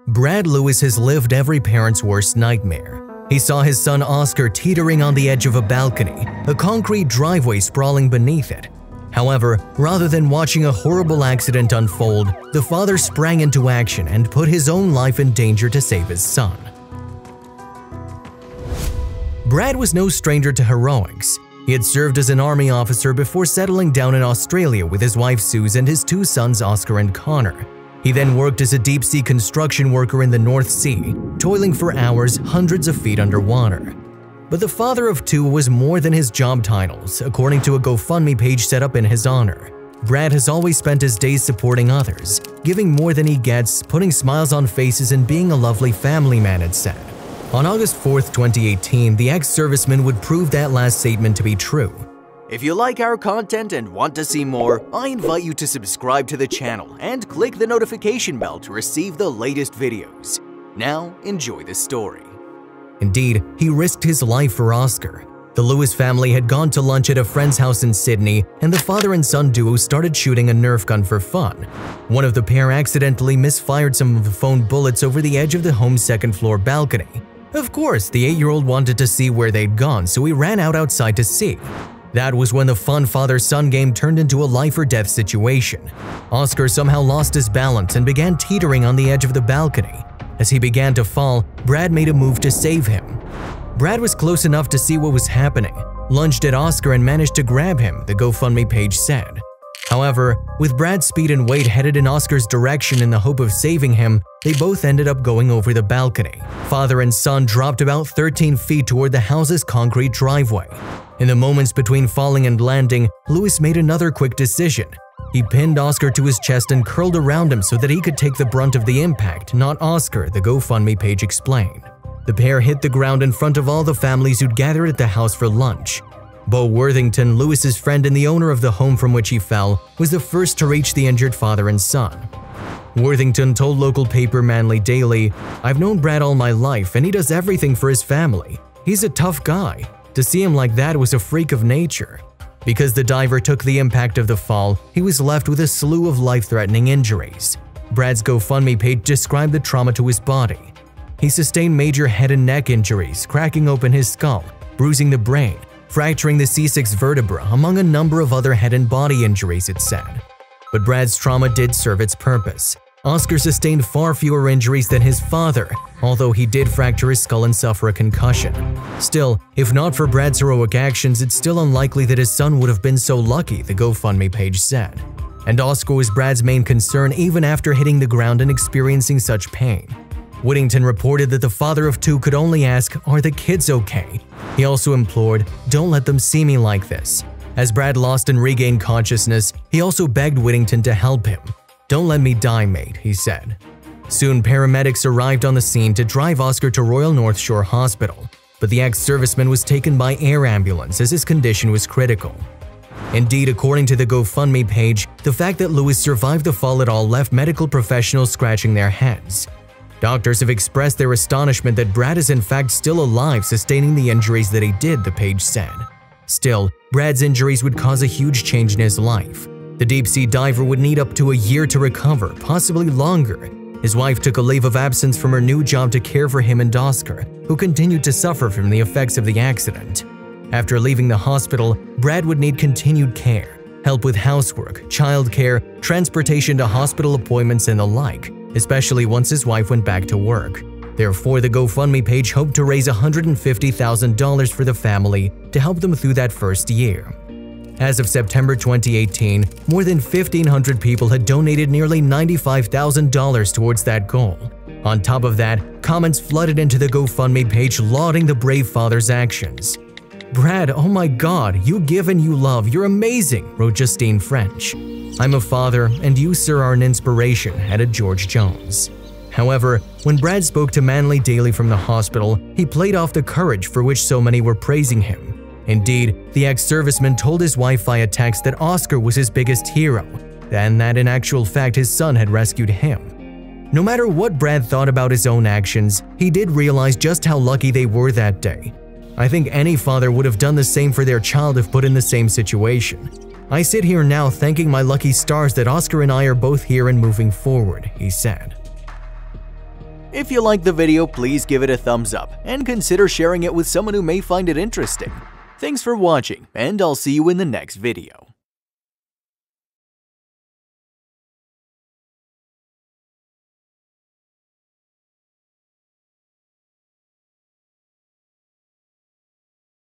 Brad Lewis has lived every parent's worst nightmare. He saw his son Oscar teetering on the edge of a balcony, a concrete driveway sprawling beneath it. However, rather than watching a horrible accident unfold, the father sprang into action and put his own life in danger to save his son. Brad was no stranger to heroics. He had served as an army officer before settling down in Australia with his wife Suze and his two sons Oscar and Connor. He then worked as a deep-sea construction worker in the North Sea, toiling for hours hundreds of feet underwater. But the father of two was more than his job titles, according to a GoFundMe page set up in his honor. Brad has always spent his days supporting others, giving more than he gets, putting smiles on faces, and being a lovely family man, it said. On August 4, 2018, the ex-serviceman would prove that last statement to be true. If you like our content and want to see more, I invite you to subscribe to the channel and click the notification bell to receive the latest videos. Now, enjoy the story. Indeed, he risked his life for Oscar. The Lewis family had gone to lunch at a friend's house in Sydney, and the father and son duo started shooting a Nerf gun for fun. One of the pair accidentally misfired some of the foam bullets over the edge of the home's second-floor balcony. Of course, the 8-year-old wanted to see where they'd gone, so he ran outside to see. That was when the fun father-son game turned into a life-or-death situation. Oscar somehow lost his balance and began teetering on the edge of the balcony. As he began to fall, Brad made a move to save him. Brad was close enough to see what was happening, lunged at Oscar and managed to grab him, the GoFundMe page said. However, with Brad's speed and weight headed in Oscar's direction in the hope of saving him, they both ended up going over the balcony. Father and son dropped about 13 feet toward the house's concrete driveway. In the moments between falling and landing, Lewis made another quick decision. He pinned Oscar to his chest and curled around him so that he could take the brunt of the impact, not Oscar, the GoFundMe page explained. The pair hit the ground in front of all the families who'd gathered at the house for lunch. Bo Worthington, Lewis's friend and the owner of the home from which he fell, was the first to reach the injured father and son. Worthington told local paper Manly Daily, "I've known Brad all my life and he does everything for his family. He's a tough guy. To see him like that was a freak of nature." Because the diver took the impact of the fall, he was left with a slew of life-threatening injuries. Brad's GoFundMe page described the trauma to his body. He sustained major head and neck injuries, cracking open his skull, bruising the brain, fracturing the C6 vertebra, among a number of other head and body injuries, it said. But Brad's trauma did serve its purpose. Oscar sustained far fewer injuries than his father, although he did fracture his skull and suffer a concussion. Still, if not for Brad's heroic actions, it's still unlikely that his son would have been so lucky, the GoFundMe page said. And Oscar was Brad's main concern even after hitting the ground and experiencing such pain. Whittington reported that the father of two could only ask, "Are the kids okay?" He also implored, "Don't let them see me like this." As Brad lost and regained consciousness, he also begged Whittington to help him. "Don't let me die, mate," he said. Soon, paramedics arrived on the scene to drive Oscar to Royal North Shore Hospital, but the ex-serviceman was taken by air ambulance as his condition was critical. Indeed, according to the GoFundMe page, the fact that Lewis survived the fall at all left medical professionals scratching their heads. Doctors have expressed their astonishment that Brad is in fact still alive, sustaining the injuries that he did, the page said. Still, Brad's injuries would cause a huge change in his life. The deep-sea diver would need up to a year to recover, possibly longer. His wife took a leave of absence from her new job to care for him and Oscar, who continued to suffer from the effects of the accident. After leaving the hospital, Brad would need continued care, help with housework, childcare, transportation to hospital appointments, and the like, especially once his wife went back to work. Therefore, the GoFundMe page hoped to raise $150,000 for the family to help them through that first year. As of September 2018, more than 1,500 people had donated nearly $95,000 towards that goal. On top of that, comments flooded into the GoFundMe page lauding the brave father's actions. "Brad, oh my God, you give and you love, you're amazing," wrote Justine French. "I'm a father, and you, sir, are an inspiration," added George Jones. However, when Brad spoke to Manly Daily from the hospital, he played off the courage for which so many were praising him. Indeed, the ex-serviceman told his wife via text that Oscar was his biggest hero, and that in actual fact his son had rescued him. No matter what Brad thought about his own actions, he did realize just how lucky they were that day. "I think any father would have done the same for their child if put in the same situation. I sit here now thanking my lucky stars that Oscar and I are both here and moving forward," he said. If you liked the video, please give it a thumbs up and consider sharing it with someone who may find it interesting. Thanks for watching, and I'll see you in the next video.